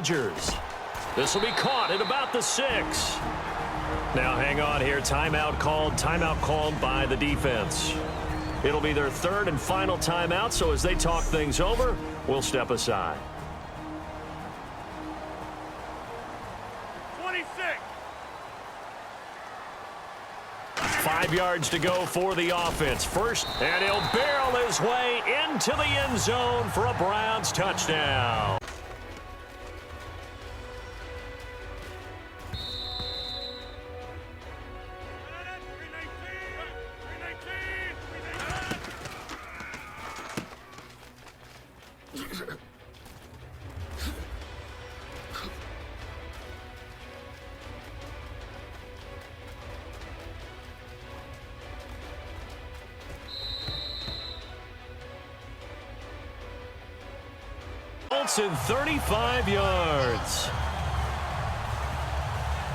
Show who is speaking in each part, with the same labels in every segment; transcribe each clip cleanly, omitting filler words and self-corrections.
Speaker 1: Rodgers. This will be caught at about the 6. Now hang on here. Timeout called by the defense. It'll be their third and final timeout, so as they talk things over, we'll step aside.
Speaker 2: 26.
Speaker 1: 5 yards to go for the offense. First, and he'll barrel his way into the end zone for a Browns touchdown. And 35 yards.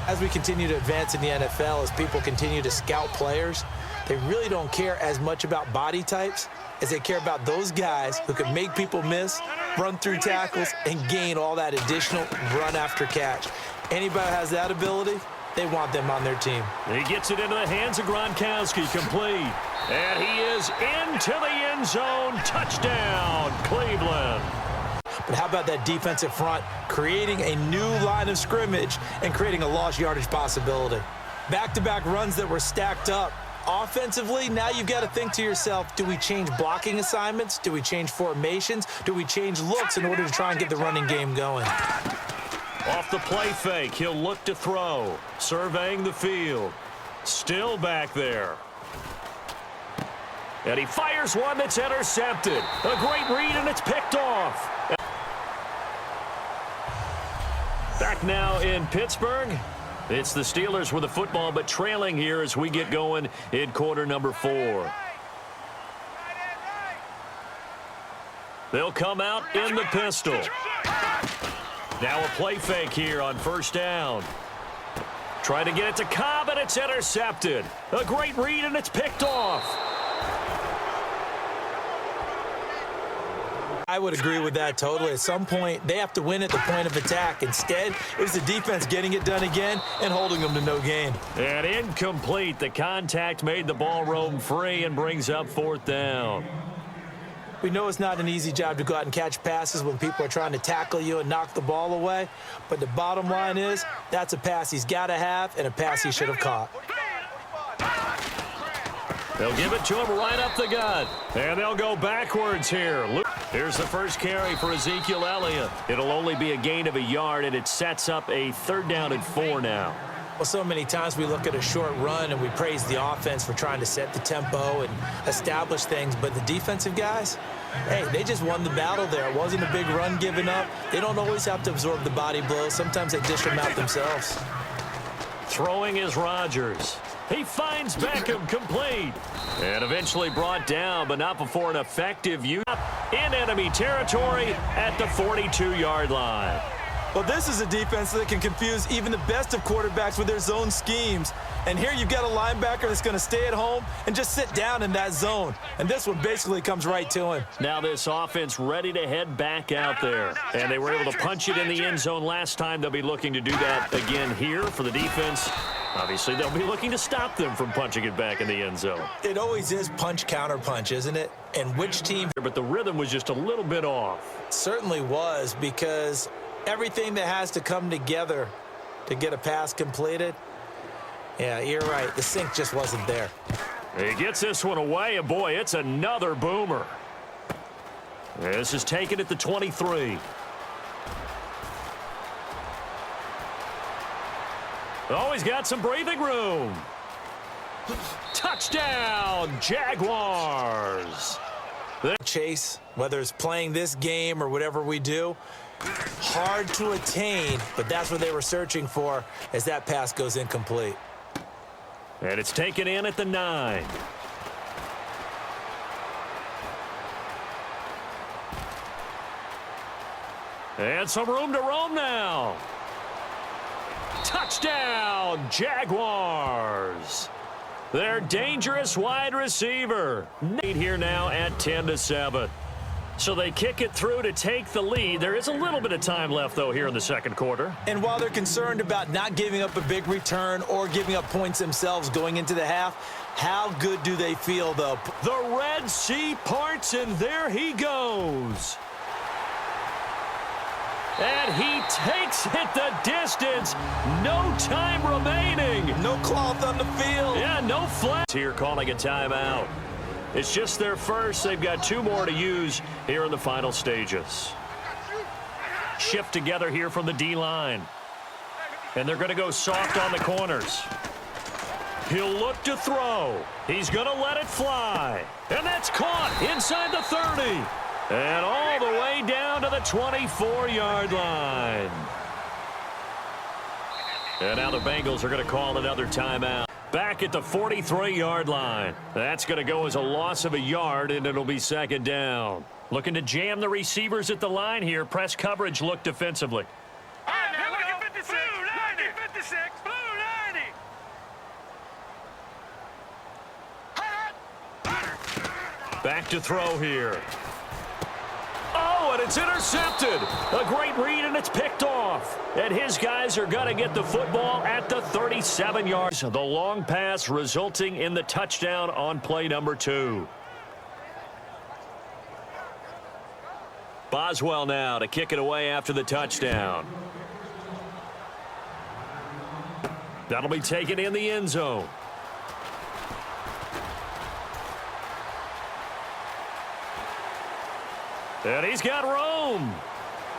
Speaker 3: As we continue to advance in the NFL, as people continue to scout players, they really don't care as much about body types as they care about those guys who can make people miss, run through tackles, and gain all that additional run after catch. Anybody who has that ability, they want them on their team.
Speaker 1: He gets it into the hands of Gronkowski, complete. And he is into the end zone. Touchdown, Cleveland.
Speaker 3: But how about that defensive front creating a new line of scrimmage and creating a lost yardage possibility? Back-to-back runs that were stacked up. Offensively, now you've got to think to yourself, do we change blocking assignments? Do we change formations? Do we change looks in order to try and get the running game going?
Speaker 1: Off the play fake, he'll look to throw. Surveying the field. Still back there. And he fires one that's intercepted. A great read, and it's picked off. Back now in Pittsburgh. It's the Steelers with the football, but trailing here as we get going in quarter number 4. They'll come out in the pistol. Now a play fake here on first down. Trying to get it to Cobb, and it's intercepted. A great read, and it's picked off.
Speaker 3: I would agree with that totally. At some point, they have to win at the point of attack. Instead, it was the defense getting it done again and holding them to no gain.
Speaker 1: And incomplete. The contact made the ball roam free and brings up fourth down.
Speaker 3: We know it's not an easy job to go out and catch passes when people are trying to tackle you and knock the ball away. But the bottom line is, that's a pass he's got to have and a pass he should have caught.
Speaker 1: They'll give it to him right up the gut. And they'll go backwards here. Here's the first carry for Ezekiel Elliott. It'll only be a gain of a yard, and it sets up a 3rd down and 4 now.
Speaker 3: Well, so many times we look at a short run and we praise the offense for trying to set the tempo and establish things. But the defensive guys, hey, they just won the battle there. It wasn't a big run given up. They don't always have to absorb the body blows. Sometimes they dish them out themselves.
Speaker 1: Throwing is Rodgers. He finds Beckham, complete. And eventually brought down, but not before an effective use in enemy territory at the 42-yard line.
Speaker 3: Well, this is a defense that can confuse even the best of quarterbacks with their zone schemes. And here you've got a linebacker that's going to stay at home and just sit down in that zone. And this one basically comes right to him.
Speaker 1: Now this offense ready to head back out there. And they were able to punch it in the end zone last time. They'll be looking to do that again here for the defense. Obviously, they'll be looking to stop them from punching it back in the end zone.
Speaker 3: It always is punch, counter punch, isn't it? And which team?
Speaker 1: But the rhythm was just a little bit off.
Speaker 3: It certainly was, because everything that has to come together to get a pass completed. Yeah, you're right. The sync just wasn't there.
Speaker 1: He gets this one away, and boy, it's another boomer. This is taken at the 23. Oh, he's got some breathing room. Touchdown, Jaguars.
Speaker 3: Chase, whether it's playing this game or whatever we do, hard to attain, but that's what they were searching for as that pass goes incomplete.
Speaker 1: And it's taken in at the 9. And some room to roam now. Touchdown, Jaguars. Their dangerous wide receiver. Here now at 10-7. So they kick it through to take the lead. There is a little bit of time left, though, here in the second quarter.
Speaker 3: And while they're concerned about not giving up a big return or giving up points themselves going into the half, how good do they feel, though?
Speaker 1: The Red Sea parts, and there he goes. And he takes it the distance. No time remaining.
Speaker 3: No cloth on the field.
Speaker 1: Yeah, no flag. Here calling a timeout. It's just their first. They've got 2 more to use here in the final stages. Shift together here from the D-line. And they're going to go soft on the corners. He'll look to throw. He's going to let it fly. And that's caught inside the 30. And all the way down to the 24-yard line. And now the Bengals are going to call another timeout. Back at the 43-yard line. That's going to go as a loss of a yard, and it'll be second down. Looking to jam the receivers at the line here. Press coverage look defensively.
Speaker 2: All right, now look at 56. Blue 90. 56. Blue 90.
Speaker 1: Back to throw here. Oh, and it's intercepted. A great read, and it's picked off. And his guys are going to get the football at the 37 yards. The long pass resulting in the touchdown on play number 2. Boswell now to kick it away after the touchdown. That'll be taken in the end zone. And he's got room.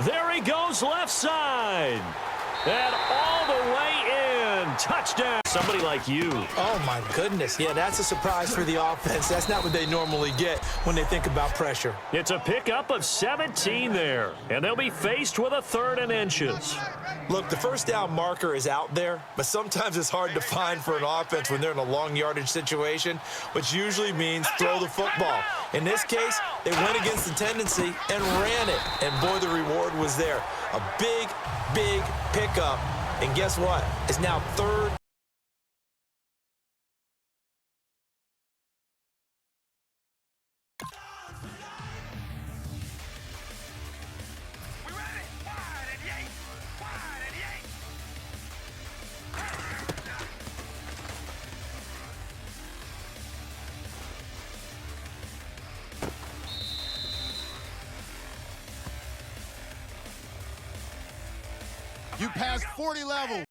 Speaker 1: There he goes left side. And all the way in. Touchdown. Somebody like you.
Speaker 3: Oh, my goodness. Yeah, that's a surprise for the offense. That's not what they normally get when they think about pressure.
Speaker 1: It's a pickup of 17 there. And they'll be faced with a 3rd and inches.
Speaker 3: Look, the first down marker is out there, but sometimes it's hard to find for an offense when they're in a long yardage situation, which usually means throw the football. In this case, they went against the tendency and ran it. And, boy, the reward was there. A big, big pickup. And guess what? It's now 3rd.
Speaker 4: You passed 40 levels.